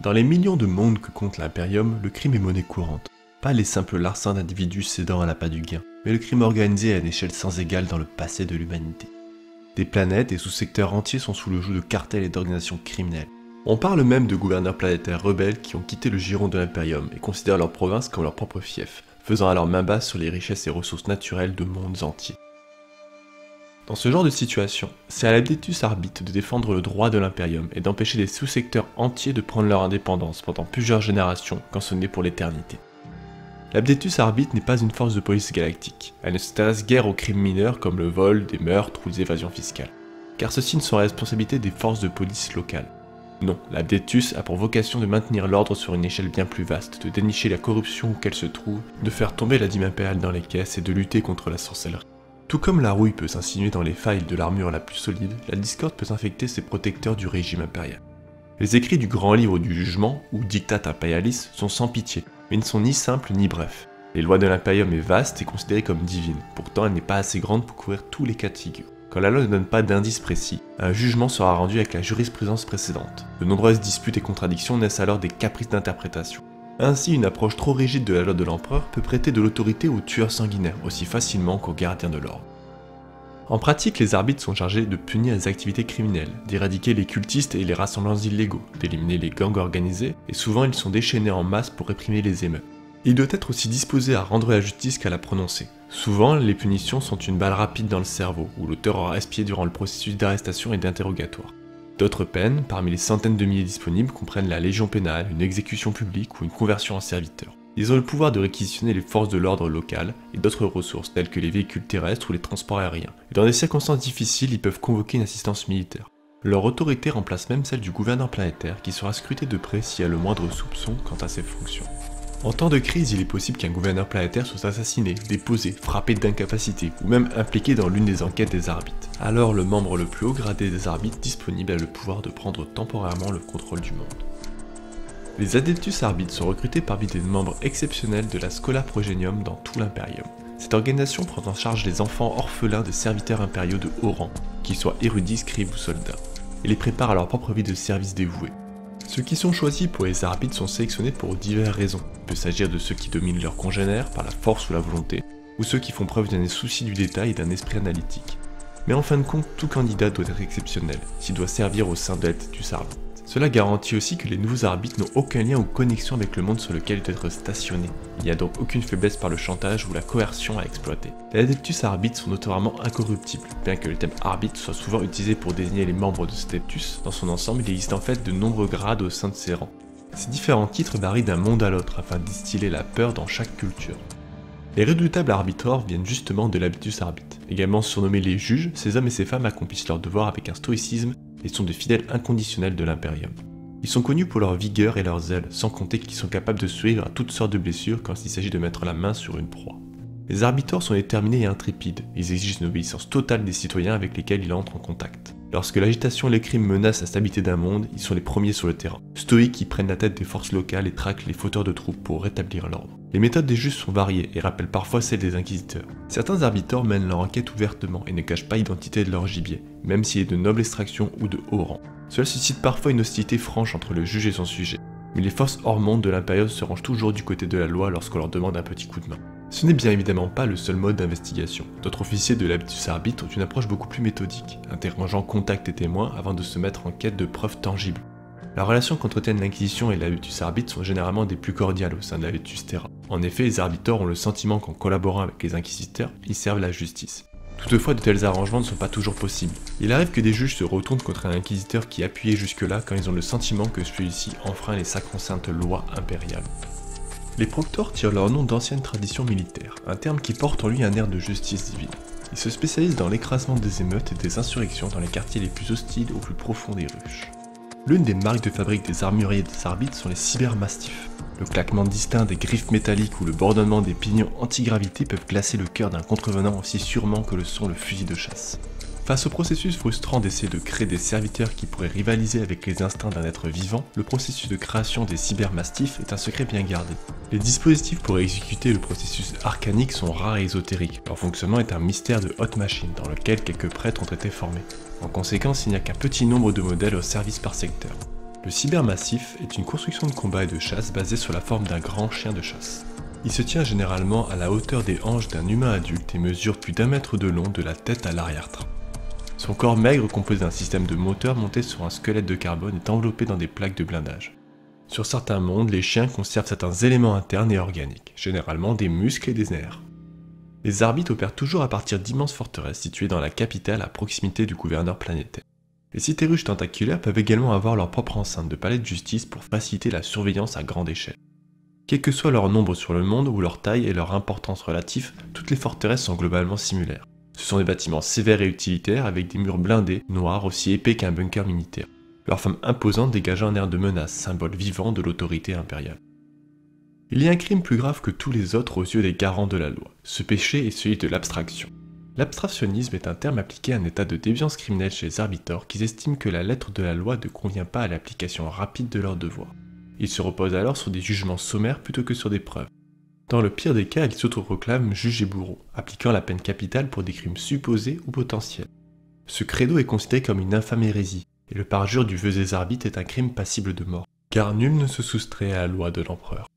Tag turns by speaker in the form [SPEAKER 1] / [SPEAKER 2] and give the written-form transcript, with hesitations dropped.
[SPEAKER 1] Dans les millions de mondes que compte l'Imperium, le crime est monnaie courante. Pas les simples larcins d'individus cédant à l'appât du gain, mais le crime organisé à une échelle sans égale dans le passé de l'humanité. Des planètes et sous-secteurs entiers sont sous le joug de cartels et d'organisations criminelles. On parle même de gouverneurs planétaires rebelles qui ont quitté le giron de l'Imperium et considèrent leur province comme leur propre fief, faisant alors main basse sur les richesses et ressources naturelles de mondes entiers. Dans ce genre de situation, c'est à l'Abdetus Arbitre de défendre le droit de l'Imperium et d'empêcher des sous-secteurs entiers de prendre leur indépendance pendant plusieurs générations quand ce n'est pour l'éternité. L'Abdetus Arbitre n'est pas une force de police galactique, elle ne s'intéresse guère aux crimes mineurs comme le vol, des meurtres ou les évasions fiscales, car ceux-ci ne sont la responsabilité des forces de police locales. Non, l'Abdetus a pour vocation de maintenir l'ordre sur une échelle bien plus vaste, de dénicher la corruption où qu'elle se trouve, de faire tomber la dîme impériale dans les caisses et de lutter contre la sorcellerie. Tout comme la rouille peut s'insinuer dans les failles de l'armure la plus solide, la discorde peut infecter ses protecteurs du régime impérial. Les écrits du Grand Livre du Jugement, ou Dictat Imperialis, sont sans pitié, mais ne sont ni simples ni brefs. Les lois de l'Imperium est vaste et considérée comme divine, pourtant elle n'est pas assez grande pour couvrir tous les cas de figure. Quand la loi ne donne pas d'indice précis, un jugement sera rendu avec la jurisprudence précédente. De nombreuses disputes et contradictions naissent alors des caprices d'interprétation. Ainsi, une approche trop rigide de la loi de l'empereur peut prêter de l'autorité aux tueurs sanguinaires aussi facilement qu'aux gardiens de l'ordre. En pratique, les arbitres sont chargés de punir les activités criminelles, d'éradiquer les cultistes et les rassemblements illégaux, d'éliminer les gangs organisés, et souvent ils sont déchaînés en masse pour réprimer les émeutes. Il doit être aussi disposé à rendre la justice qu'à la prononcer. Souvent, les punitions sont une balle rapide dans le cerveau, où l'auteur aura espié durant le processus d'arrestation et d'interrogatoire. D'autres peines, parmi les centaines de milliers disponibles, comprennent la légion pénale, une exécution publique ou une conversion en serviteur. Ils ont le pouvoir de réquisitionner les forces de l'ordre locales et d'autres ressources telles que les véhicules terrestres ou les transports aériens. Et dans des circonstances difficiles, ils peuvent convoquer une assistance militaire. Leur autorité remplace même celle du gouverneur planétaire qui sera scruté de près s'il y a le moindre soupçon quant à ses fonctions. En temps de crise, il est possible qu'un gouverneur planétaire soit assassiné, déposé, frappé d'incapacité, ou même impliqué dans l'une des enquêtes des arbitres. Alors le membre le plus haut gradé des arbitres disponible a le pouvoir de prendre temporairement le contrôle du monde. Les Adeptus Arbitres sont recrutés parmi des membres exceptionnels de la Schola Progenium dans tout l'Imperium. Cette organisation prend en charge les enfants orphelins des serviteurs impériaux de haut rang, qu'ils soient érudits, scribes ou soldats, et les prépare à leur propre vie de service dévoué. Ceux qui sont choisis pour les arbitres sont sélectionnés pour diverses raisons. Il peut s'agir de ceux qui dominent leurs congénères par la force ou la volonté, ou ceux qui font preuve d'un souci du détail et d'un esprit analytique. Mais en fin de compte, tout candidat doit être exceptionnel, s'il doit servir au sein de l'Adeptus Arbitre. Cela garantit aussi que les nouveaux arbitres n'ont aucun lien ou connexion avec le monde sur lequel ils doivent être stationnés. Il n'y a donc aucune faiblesse par le chantage ou la coercion à exploiter. Les Adeptus Arbitres sont notoirement incorruptibles, bien que le terme arbitre soit souvent utilisé pour désigner les membres de cet Adeptus. Dans son ensemble, il existe en fait de nombreux grades au sein de ces rangs. Ces différents titres varient d'un monde à l'autre afin de distiller la peur dans chaque culture. Les redoutables arbitreurs viennent justement de l'Adeptus Arbitre. Également surnommés les juges, ces hommes et ces femmes accomplissent leurs devoirs avec un stoïcisme et sont de fidèles inconditionnels de l'Imperium. Ils sont connus pour leur vigueur et leur zèle, sans compter qu'ils sont capables de survivre à toutes sortes de blessures quand il s'agit de mettre la main sur une proie. Les arbiteurs sont déterminés et intrépides, ils exigent une obéissance totale des citoyens avec lesquels ils entrent en contact. Lorsque l'agitation et les crimes menacent la stabilité d'un monde, ils sont les premiers sur le terrain. Stoïques qui prennent la tête des forces locales et traquent les fauteurs de troupes pour rétablir l'ordre. Les méthodes des juges sont variées et rappellent parfois celles des inquisiteurs. Certains arbiteurs mènent leur enquête ouvertement et ne cachent pas l'identité de leur gibier, même s'il est de noble extraction ou de haut rang. Cela suscite parfois une hostilité franche entre le juge et son sujet. Mais les forces hors monde de l'Imperium se rangent toujours du côté de la loi lorsqu'on leur demande un petit coup de main. Ce n'est bien évidemment pas le seul mode d'investigation. D'autres officiers de l'Adeptus Arbitre ont une approche beaucoup plus méthodique, interrogeant contacts et témoins avant de se mettre en quête de preuves tangibles. La relation qu'entretiennent l'Inquisition et l'Adeptus Arbitre sont généralement des plus cordiales au sein de l'Adeptus Terra. En effet, les arbiteurs ont le sentiment qu'en collaborant avec les inquisiteurs, ils servent la justice. Toutefois, de tels arrangements ne sont pas toujours possibles. Il arrive que des juges se retournent contre un inquisiteur qui appuyait jusque-là quand ils ont le sentiment que celui-ci enfreint les sacro-saintes lois impériales. Les proctors tirent leur nom d'anciennes traditions militaires, un terme qui porte en lui un air de justice divine. Ils se spécialisent dans l'écrasement des émeutes et des insurrections dans les quartiers les plus hostiles au plus profond des ruches. L'une des marques de fabrique des armuriers des arbitres sont les cybermastifs. Le claquement distinct des griffes métalliques ou le bourdonnement des pignons anti-gravité peuvent glacer le cœur d'un contrevenant aussi sûrement que le sont le fusil de chasse. Face au processus frustrant d'essayer de créer des serviteurs qui pourraient rivaliser avec les instincts d'un être vivant, le processus de création des cybermastifs est un secret bien gardé. Les dispositifs pour exécuter le processus arcanique sont rares et ésotériques. Leur fonctionnement est un mystère de haute machine dans lequel quelques prêtres ont été formés. En conséquence, il n'y a qu'un petit nombre de modèles au service par secteur. Le cybermassif est une construction de combat et de chasse basée sur la forme d'un grand chien de chasse. Il se tient généralement à la hauteur des hanches d'un humain adulte et mesure plus d'1 mètre de long de la tête à l'arrière-train. Son corps maigre, composé d'un système de moteurs monté sur un squelette de carbone, est enveloppé dans des plaques de blindage. Sur certains mondes, les chiens conservent certains éléments internes et organiques, généralement des muscles et des nerfs. Les arbitres opèrent toujours à partir d'immenses forteresses situées dans la capitale à proximité du gouverneur planétaire. Les citérus tentaculaires peuvent également avoir leur propre enceinte de palais de justice pour faciliter la surveillance à grande échelle. Quel que soit leur nombre sur le monde ou leur taille et leur importance relative, toutes les forteresses sont globalement similaires. Ce sont des bâtiments sévères et utilitaires avec des murs blindés, noirs aussi épais qu'un bunker militaire. Leur forme imposante dégageant un air de menace, symbole vivant de l'autorité impériale. Il y a un crime plus grave que tous les autres aux yeux des garants de la loi. Ce péché est celui de l'abstraction. L'abstractionnisme est un terme appliqué à un état de déviance criminelle chez les arbiteurs qui estiment que la lettre de la loi ne convient pas à l'application rapide de leurs devoirs. Ils se reposent alors sur des jugements sommaires plutôt que sur des preuves. Dans le pire des cas, ils s'autoproclament juges et bourreaux, appliquant la peine capitale pour des crimes supposés ou potentiels. Ce credo est considéré comme une infâme hérésie, et le parjure du vœu des arbitres est un crime passible de mort, car nul ne se soustrait à la loi de l'empereur.